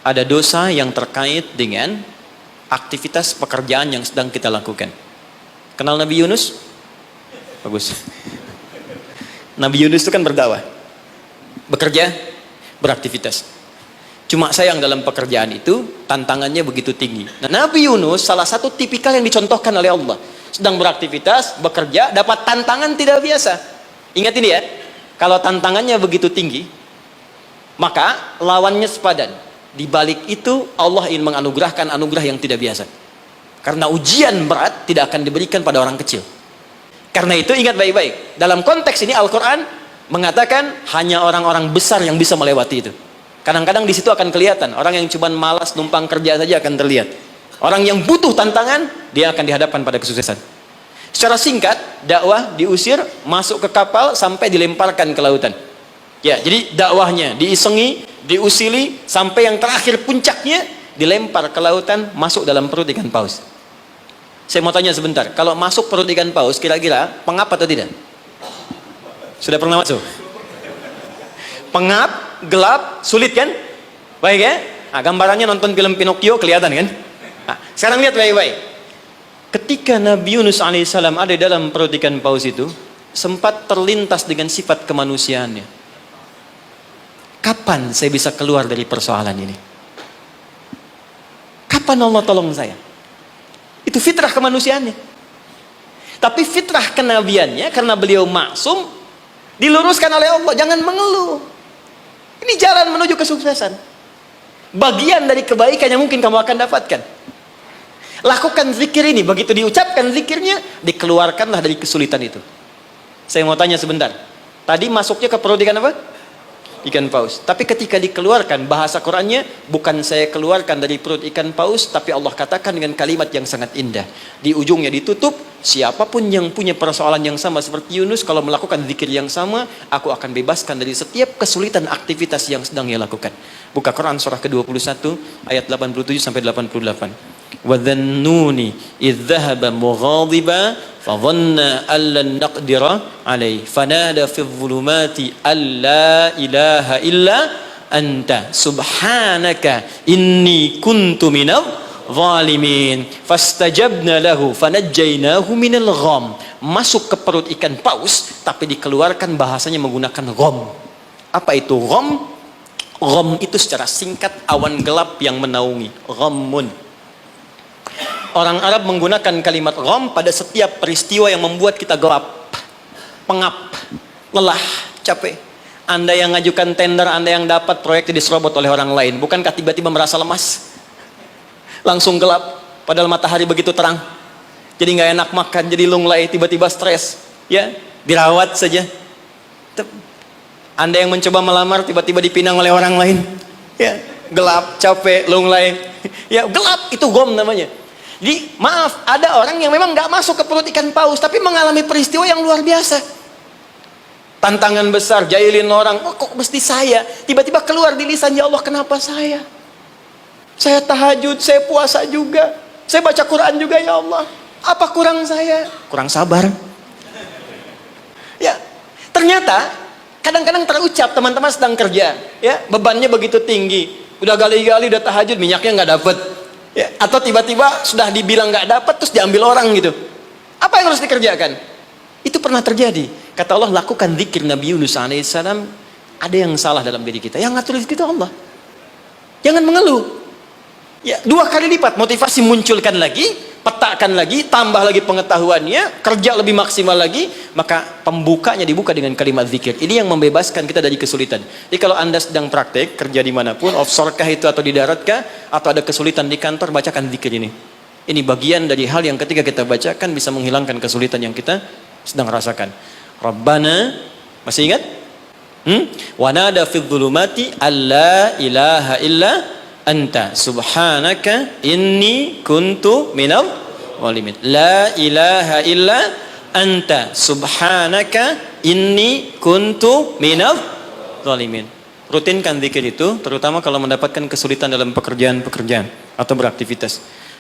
ada dosa yang terkait dengan aktivitas pekerjaan yang sedang kita lakukan. Kenal Nabi Yunus? Bagus. Nabi Yunus itu kan berdakwah, bekerja, beraktivitas. Cuma sayang dalam pekerjaan itu tantangannya begitu tinggi. Nah, Nabi Yunus salah satu tipikal yang dicontohkan oleh Allah. Sedang beraktivitas, bekerja, dapat tantangan tidak biasa. Ingat ini ya, kalau tantangannya begitu tinggi, maka lawannya sepadan. Di balik itu Allah ingin menganugerahkan anugerah yang tidak biasa. Karena ujian berat tidak akan diberikan pada orang kecil. Karena itu ingat baik-baik, dalam konteks ini Al-Quran mengatakan hanya orang-orang besar yang bisa melewati itu. Kadang-kadang di situ akan kelihatan orang yang cuma malas numpang kerja saja akan terlihat. Orang yang butuh tantangan dia akan dihadapkan pada kesuksesan. Secara singkat, dakwah diusir masuk ke kapal sampai dilemparkan ke lautan. Ya, jadi dakwahnya diisengi, diusili sampai yang terakhir puncaknya dilempar ke lautan, masuk dalam perut ikan paus. Saya mau tanya sebentar, kalau masuk perut ikan paus kira-kira pengap atau tidak? Sudah pernah masuk? Pengap, gelap, sulit kan? Baik ya? Nah, gambarannya nonton film Pinocchio kelihatan kan? Nah, sekarang lihat baik-baik. Ketika Nabi Yunus alaihissalam ada dalam perut ikan paus itu, sempat terlintas dengan sifat kemanusiaannya. Kapan saya bisa keluar dari persoalan ini? Kapan Allah tolong saya? Itu fitrah kemanusiaannya. Tapi fitrah kenabiannya, karena beliau maksum, diluruskan oleh Allah. Jangan mengeluh. Ini jalan menuju kesuksesan. Bagian dari kebaikan yang mungkin kamu akan dapatkan. Lakukan zikir ini. Begitu diucapkan zikirnya, dikeluarkanlah dari kesulitan itu. Saya mau tanya sebentar. Tadi masuknya ke perut ikan apa? Ikan paus. Tapi ketika dikeluarkan, bahasa Qurannya bukan saya keluarkan dari perut ikan paus, tapi Allah katakan dengan kalimat yang sangat indah. Di ujungnya ditutup, siapapun yang punya persoalan yang sama seperti Yunus, kalau melakukan zikir yang sama, aku akan bebaskan dari setiap kesulitan aktivitas yang sedang ia lakukan. Buka Quran surah ke-21 ayat 87 sampai 88. وَذَنُّونِ إِذْ ذَهَبَ مُغَاضِبًا فَظَنَّ أَن لَّن نَّقْدِرَ عَلَيْهِ فَنَادَى فِي الظُّلُمَاتِ أَن لَّا إِلَٰهَ إِلَّا أَنتَ سُبْحَانَكَ إِنِّي كُنتُ مِنَ الظَّالِمِينَ فَاسْتَجَبْنَا لَهُ فَنَجَّيْنَاهُ مِنَ الْغَمِّ. Masuk ke perut ikan paus, tapi dikeluarkan bahasanya menggunakan gham. Apa itu gham? Gham itu secara singkat awan gelap yang menaungi. Ghammun. Orang Arab menggunakan kalimat gham pada setiap peristiwa yang membuat kita gelap, pengap, lelah, capek. Anda yang ngajukan tender, Anda yang dapat proyeknya diserobot oleh orang lain. Bukankah tiba-tiba merasa lemas? Langsung gelap, padahal matahari begitu terang. Jadi nggak enak makan, jadi lunglai, tiba-tiba stres. Ya, dirawat saja. Anda yang mencoba melamar, tiba-tiba dipinang oleh orang lain. Ya, gelap, capek, lunglai. Ya, gelap, itu gham namanya. Jadi maaf, ada orang yang memang nggak masuk ke perut ikan paus, tapi mengalami peristiwa yang luar biasa. Tantangan besar, jahilin orang, oh, kok mesti saya? Tiba-tiba keluar di lisan, ya Allah kenapa saya? Saya tahajud, saya puasa juga, saya baca Quran juga ya Allah. Apa kurang saya? Kurang sabar. Ya, ternyata kadang-kadang terucap teman-teman sedang kerja, ya bebannya begitu tinggi, udah gali-gali, udah tahajud, minyaknya nggak dapet. Ya, atau tiba-tiba sudah dibilang nggak dapat terus diambil orang gitu. Apa yang harus dikerjakan? Itu pernah terjadi. Kata Allah, lakukan zikir Nabi Yunus alaihissalam. Ada yang salah dalam diri kita. Yang ngatur itu Allah. Jangan mengeluh. Ya, 2 kali lipat motivasi munculkan lagi, petakan lagi, tambah lagi pengetahuannya, kerja lebih maksimal lagi, maka pembukanya dibuka dengan kalimat zikir. Ini yang membebaskan kita dari kesulitan. Jadi kalau Anda sedang praktek, kerja dimanapun, offshore kah itu atau di darat kah, atau ada kesulitan di kantor, bacakan zikir ini. Ini bagian dari hal yang ketika kita bacakan bisa menghilangkan kesulitan yang kita sedang rasakan. Rabbana, masih ingat? Wa nada fidh dhulumati alla ilaha illa anta subhanaka inni kuntu minal zalimin. La ilaha illa anta subhanaka inni kuntu minal zalimin. Rutinkan zikir itu, terutama kalau mendapatkan kesulitan dalam pekerjaan-pekerjaan atau beraktivitas.